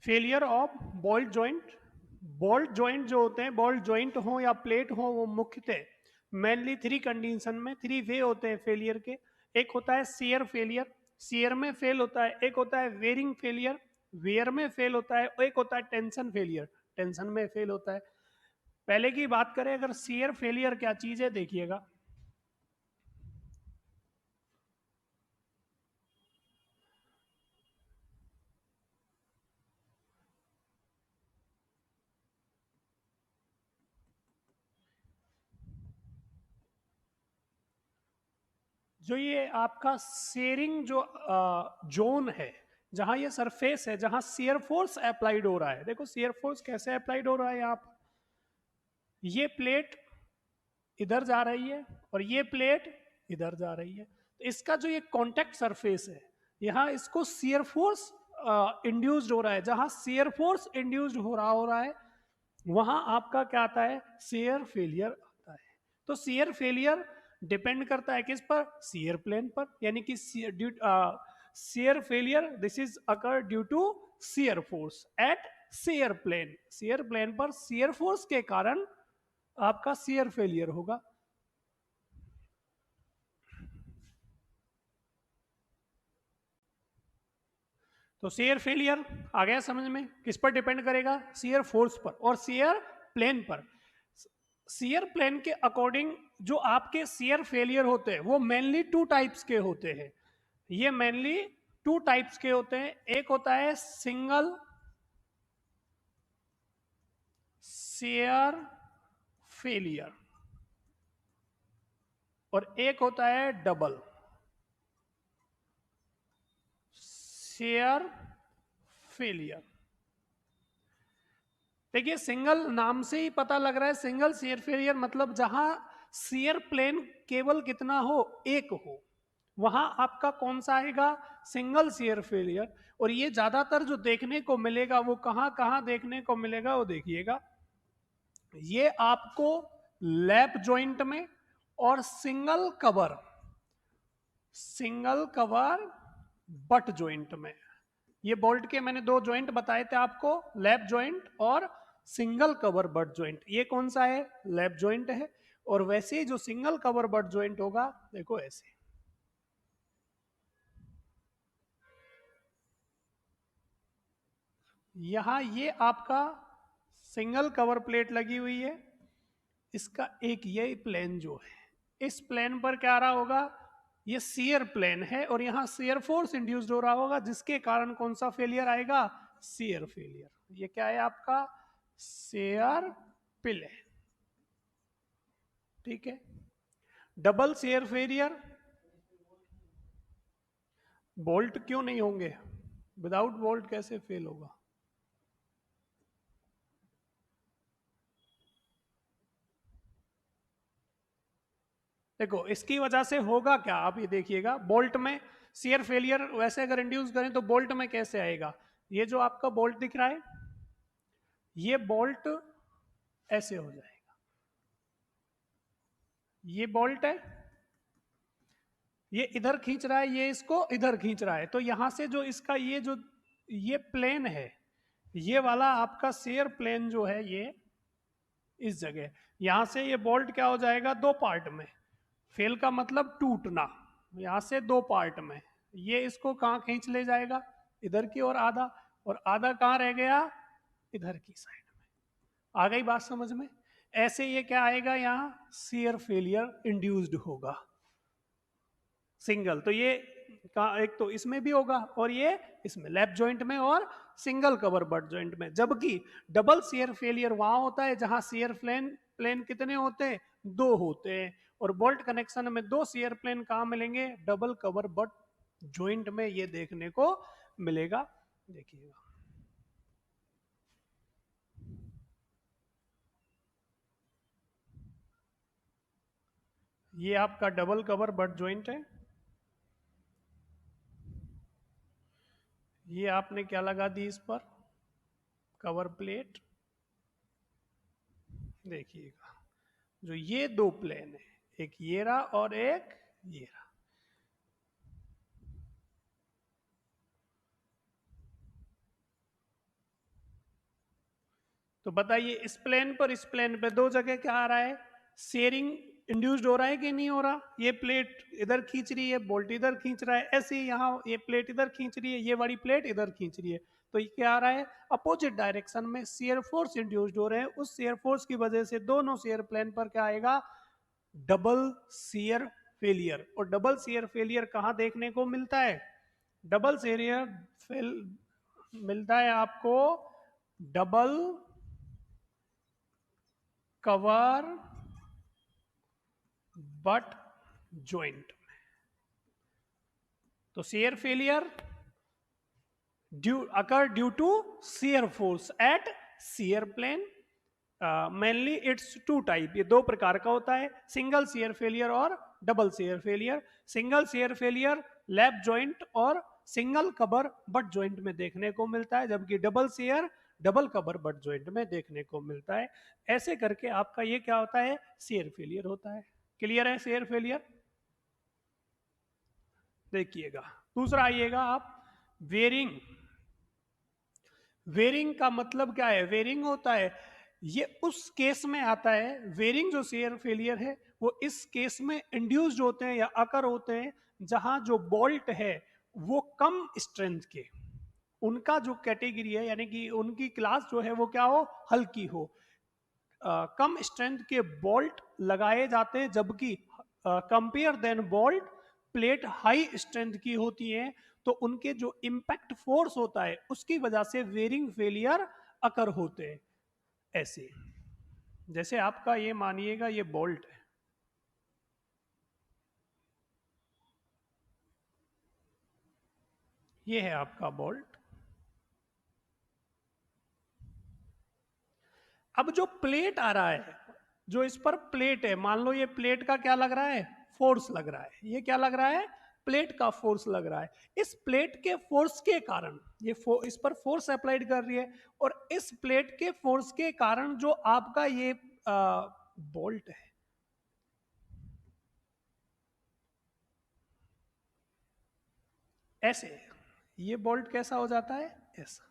Failure of bolt joint. Bolt joint जो होते हैं, बोल्ट जॉइंट हो या प्लेट हो, वो मुख्यतः मेनली थ्री कंडीशन में, थ्री वे होते हैं फेलियर के। एक होता है शियर फेलियर, शियर में फेल होता है। एक होता है वेयरिंग फेलियर, वेयर में फेल होता है। एक होता है टेंशन फेलियर, टेंशन में फेल होता है। पहले की बात करें अगर शियर फेलियर क्या चीज है, देखिएगा। जो ये आपका शेयरिंग जो जोन है, जहां ये सरफेस है, जहां शेयर फोर्स अप्लाइड हो रहा है, देखो शेयर फोर्स कैसे अप्लाइड हो रहा है यहाँ पर। ये प्लेट इधर जा रही है और ये प्लेट इधर जा रही है, तो इसका जो ये कॉन्टेक्ट सरफेस है, यहाँ इसको शेयर फोर्स इंड्यूस्ड हो रहा है। जहां शेयर फोर्स इंड्यूस्ड हो रहा है, वहां आपका क्या आता है, शेयर फेलियर आता है। तो शेयर फेलियर डिपेंड करता है किस पर, शेयर प्लेन पर। यानी कि shear failure this is occur due to shear force at shear plane. Shear plane पर शेयर फोर्स के कारण आपका शेयर फेलियर होगा। तो शेयर फेलियर आ गया समझ में, किस पर डिपेंड करेगा, शेयर फोर्स पर और शेयर प्लेन पर। शेयर प्लेन के अकॉर्डिंग जो आपके शेयर फेलियर होते हैं वो मेनली टू टाइप्स के होते हैं। ये मेनली टू टाइप्स के होते हैं। एक होता है सिंगल शेयर फेलियर और एक होता है डबल शेयर फेलियर। देखिए सिंगल नाम से ही पता लग रहा है, सिंगल शेयर फेलियर मतलब जहां शेयर प्लेन केवल कितना हो, एक हो, वहां आपका कौन सा आएगा, सिंगल शेयर फेलियर। और ये ज्यादातर जो देखने को मिलेगा वो कहां कहां देखने को मिलेगा, वो देखिएगा। ये आपको लैप जॉइंट में और सिंगल कवर बट जॉइंट में। ये बोल्ट के मैंने दो जॉइंट बताए थे आपको, लैप जॉइंट और सिंगल कवर बट जॉइंट। ये कौन सा है, लैप जॉइंट है। और वैसे ही जो सिंगल कवर बट जॉइंट होगा, देखो ऐसे, यहां ये आपका सिंगल कवर प्लेट लगी हुई है, इसका एक ये प्लेन जो है, इस प्लेन पर क्या आ रहा होगा, ये शेयर प्लेन है और यहां शेयर फोर्स इंड्यूस्ड हो रहा होगा, जिसके कारण कौन सा फेलियर आएगा, शेयर फेलियर। ये क्या है आपका, शेयर प्लेन। ठीक है। डबल शेयर फेलियर, बोल्ट क्यों नहीं होंगे, विदाउट बोल्ट कैसे फेल होगा। देखो इसकी वजह से होगा क्या, आप ये देखिएगा, बोल्ट में शेयर फेलियर वैसे अगर इंड्यूस करें तो बोल्ट में कैसे आएगा। ये जो आपका बोल्ट दिख रहा है, ये बोल्ट ऐसे हो जाएगा, ये बोल्ट है, ये इधर खींच रहा है, ये इसको इधर खींच रहा है, तो यहां से जो इसका ये जो ये प्लेन है, ये वाला आपका शेयर प्लेन जो है, ये इस जगह, यहां से ये बोल्ट क्या हो जाएगा, दो पार्ट में। फेल का मतलब टूटना, यहां से दो पार्ट में। ये इसको कहां खींच ले जाएगा, इधर की ओर आधा, और आधा कहां रह गया, इधर की साइड में। आ गई बात समझ में। ऐसे ये क्या आएगा, यहां शेयर फेलियर इंड्यूस्ड होगा, सिंगल। तो ये का एक तो इसमें भी होगा और ये इसमें लैप जॉइंट में और सिंगल कवर बट जॉइंट में। जबकि डबल शेयर फेलियर वहां होता है जहां शेयर प्लेन प्लेन कितने होते हैं, दो होते हैं। और बोल्ट कनेक्शन में दो शेयर प्लेन कहां मिलेंगे, डबल कवर बट जॉइंट में ये देखने को मिलेगा। देखिएगा, ये आपका डबल कवर बट जॉइंट है। ये आपने क्या लगा दी इस पर, कवर प्लेट। देखिएगा, जो ये दो प्लेन है, एक ये रहा और एक ये रहा, तो बताइए इस प्लेन पर इस प्लेन पे दो जगह क्या आ रहा है, शेयरिंग इंड्यूस्ड हो रहा है कि नहीं हो रहा। ये प्लेट इधर खींच रही है, बोल्ट इधर खींच रहा है, ऐसे ही यहाँ ये प्लेट इधर खींच रही है, ये वाली प्लेट इधर खींच रही है। तो ये क्या आ रहा है, अपोजिट डायरेक्शन में शेयर फोर्स इंड्यूस्ड हो रहे हैं। उस शेयर फोर्स की वजह से दोनों शेयर प्लेन पर क्या आएगा, डबल शेयर फेलियर। और डबल शेयर फेलियर कहाँ देखने को मिलता है, डबल शेयर फेल मिलता है आपको डबल कवर बट जॉइंट। तो shear failure occur due to shear force at shear plane। Mainly it's two type, ये दो प्रकार का होता है, सिंगल शेयर फेलियर और double shear failure. Single shear failure lap joint और सिंगल कवर बट जॉइंट में देखने को मिलता है, जबकि double shear double cover butt joint में देखने को मिलता है। ऐसे करके आपका ये क्या होता है, शेयर फेलियर होता है। क्लियर है शेयर फेलियर। देखिएगा दूसरा आइएगा आप, वेरिंग। वेरिंग का मतलब क्या है, वेरिंग होता है, ये उस केस में आता है, वेरिंग जो शेयर फेलियर है वो इस केस में इंड्यूस्ड होते हैं या अकर होते हैं जहां जो बोल्ट है वो कम स्ट्रेंथ के, उनका जो कैटेगरी है यानी कि उनकी क्लास जो है वो क्या हो, हल्की हो। कम स्ट्रेंथ के बोल्ट लगाए जाते हैं, जबकि compare then bolt plate high strength की होती है, तो उनके जो इंपैक्ट फोर्स होता है उसकी वजह से वेरिंग फेलियर अकर होते हैं। ऐसे जैसे आपका ये मानिएगा ये बोल्ट है, ये है आपका बोल्ट। अब जो प्लेट आ रहा है, जो इस पर प्लेट है, मान लो ये प्लेट का क्या लग रहा है, फोर्स लग रहा है, ये क्या लग रहा है, प्लेट का फोर्स लग रहा है। इस प्लेट के फोर्स के कारण ये इस पर फोर्स अप्लाइड कर रही है, और इस प्लेट के फोर्स के कारण जो आपका ये बोल्ट है, ऐसे ये बोल्ट कैसा हो जाता है, ऐसा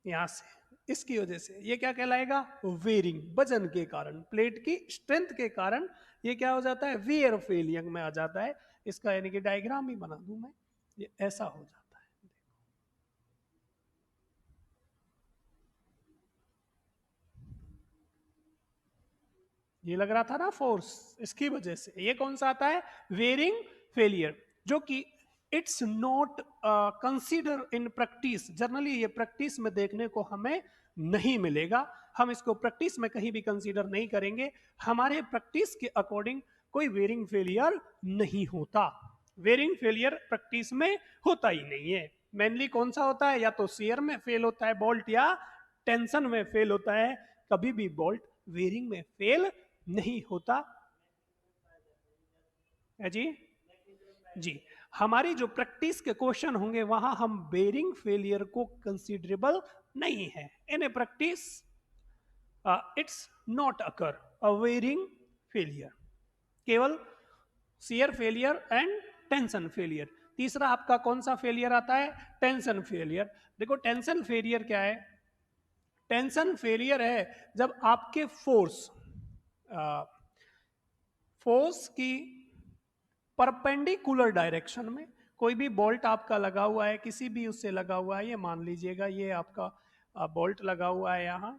यहां से, इसकी वजह से ये क्या कहलाएगा, वेरिंग, वजन के कारण, प्लेट की स्ट्रेंथ के कारण ये क्या हो जाता है, वेयर फेलियर में आ जाता है। इसका यानी कि डायग्राम ही बना दूं मैं, ये ऐसा हो जाता है। ये लग रहा था ना फोर्स, इसकी वजह से ये कौन सा आता है, वेरिंग फेलियर, जो कि it's not consider in practice. Generally ये प्रैक्टिस में देखने को हमें नहीं मिलेगा, हम इसको प्रैक्टिस में कहीं भी कंसीडर नहीं करेंगे। हमारे प्रैक्टिस के अकॉर्डिंग कोई वेरिंग फेलियर नहीं होता, वेरिंग फेलियर प्रैक्टिस में होता ही नहीं है। मेनली कौन सा होता है, या तो शेयर में फेल होता है बोल्ट, या टेंशन में फेल होता है, कभी भी बोल्ट वेरिंग में फेल नहीं होता है जी। जी, हमारी जो प्रैक्टिस के क्वेश्चन होंगे वहां हम बेरिंग फेलियर को कंसीडरेबल नहीं है। In a practice it's not occur a wearing failure, केवल shear failure and tension failure. तीसरा आपका कौन सा फेलियर आता है, टेंशन फेलियर। देखो टेंशन फेलियर क्या है, टेंशन फेलियर है जब आपके फोर्स फोर्स की परपेंडिकुलर डायरेक्शन में कोई भी बोल्ट आपका लगा हुआ है, किसी भी उससे लगा हुआ है, ये मान लीजिएगा ये आपका बोल्ट लगा हुआ है यहां,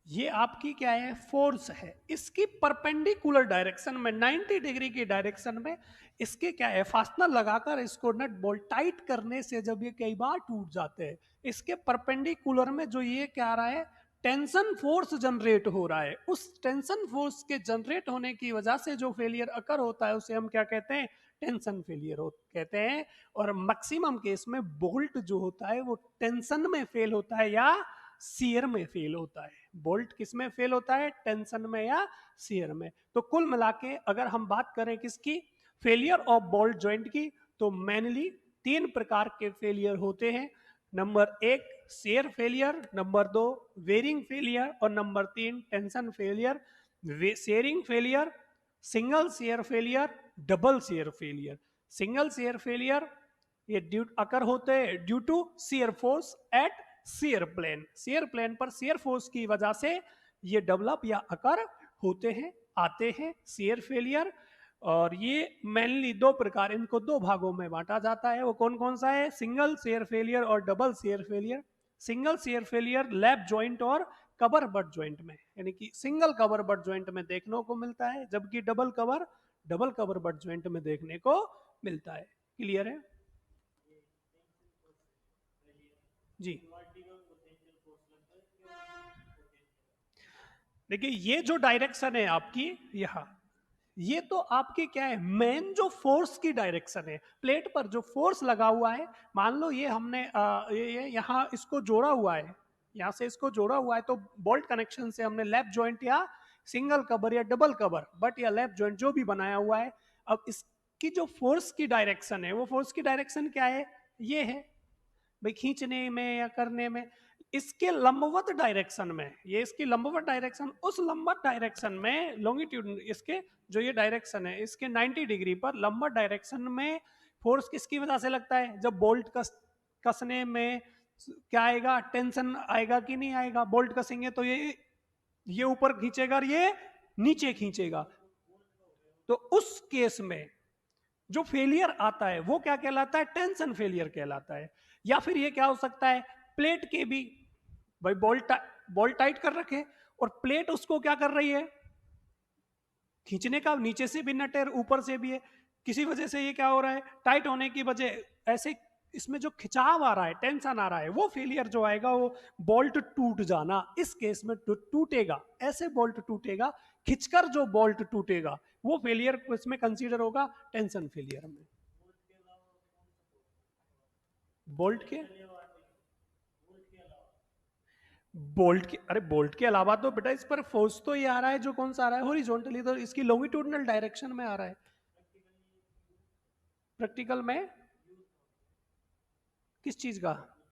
ये आपकी क्या है, फोर्स है, इसकी परपेंडिकुलर डायरेक्शन में 90 डिग्री की डायरेक्शन में इसके क्या है, फास्टनर लगाकर इसको नट बोल्ट टाइट करने से जब ये कई बार टूट जाते हैं, इसके परपेंडिकुलर में जो ये क्या आ रहा है, टेंशन फोर्स जनरेट हो रहा है, उस टेंशन फोर्स के जनरेट होने की वजह से जो फेलियर अकर होता है उसे हम क्या कहते हैं, टेंशन फेलियर कहते हैं। और मैक्सिमम केस में बोल्ट जो होता है वो टेंशन में फेल होता है या शेयर में फेल होता है। बोल्ट किस में फेल होता है, टेंशन में या शेयर में। तो कुल मिला के अगर हम बात करें किसकी, फेलियर ऑफ बोल्ट ज्वाइंट की, तो मेनली तीन प्रकार के फेलियर होते हैं। नंबर एक शेयर फेलियर, नंबर दो वेरिंग फेलियर, और नंबर तीन tension failure. Shearing failure, single shear failure, double shear failure. Single shear failure ये अकर होते हैं due to shear force at shear plane, shear plane पर शेयर फोर्स की वजह से ये डेवलप या अकर होते हैं, आते हैं शेयर फेलियर। और ये मेनली दो प्रकार, इनको दो भागों में बांटा जाता है। वो कौन कौन सा है? सिंगल शेयर फेलियर और double shear failure. Single shear failure lap joint और कवर बट जॉइंट में, यानी कि सिंगल कवर बट जॉइंट में देखने को मिलता है, जबकि डबल कवर बट जॉइंट में देखने को मिलता है। क्लियर है जी? देखिए ये जो डायरेक्शन है आपकी यहाँ, ये तो आपकी क्या है, मेन जो फोर्स की डायरेक्शन है, प्लेट पर जो फोर्स लगा हुआ है, मान लो ये हमने ये यहाँ इसको जोड़ा हुआ है, यहाँ से इसको जोड़ा हुआ है, तो बोल्ट कनेक्शन से हमने लेफ्ट जॉइंट या सिंगल कवर या डबल कवर बट या लेफ्ट जॉइंट जो भी बनाया हुआ है। अब इसकी जो फोर्स की डायरेक्शन है, वो फोर्स की डायरेक्शन क्या है? ये है भाई, खींचने में या करने में। इसके लंबवत डायरेक्शन में, ये इसकी लंबवत डायरेक्शन, उस लंबवत डायरेक्शन में लॉन्गिट्यूड, इसके जो ये डायरेक्शन है इसके 90 डिग्री पर लंबवत डायरेक्शन में फोर्स किसकी वजह से लगता है? जब बोल्ट कसने में क्या आएगा? टेंशन आएगा कि नहीं आएगा? बोल्ट कसेंगे तो ये ऊपर खींचेगा और ये नीचे खींचेगा। तो उस केस में जो फेलियर आता है वो क्या कहलाता है? टेंशन फेलियर कहलाता है। या फिर ये क्या हो सकता है? प्लेट के भी भाई बोल्ट टाइट कर रखे और प्लेट उसको क्या कर रही है? खींचने का, नीचे से भी नट है ऊपर से भी है, किसी वजह से ये क्या हो रहा है? टाइट होने की वजह ऐसे इसमें जो खिंचाव आ रहा है, टेंशन आ रहा है, वो फेलियर जो आएगा वो बोल्ट टूट जाना, इस केस में टूटेगा, ऐसे बोल्ट टूटेगा, खिंचकर जो बोल्ट टूटेगा वो फेलियर इसमें कंसीडर होगा टेंशन फेलियर में। बोल्ट के अरे बोल्ट के अलावा तो बेटा इस पर फोर्स तो ये आ रहा है, जो कौन सा आ रहा है? हॉरिजॉन्टली, तो इसकी लॉन्गिट्यूडनल डायरेक्शन में आ रहा है। प्रैक्टिकल में किस चीज का?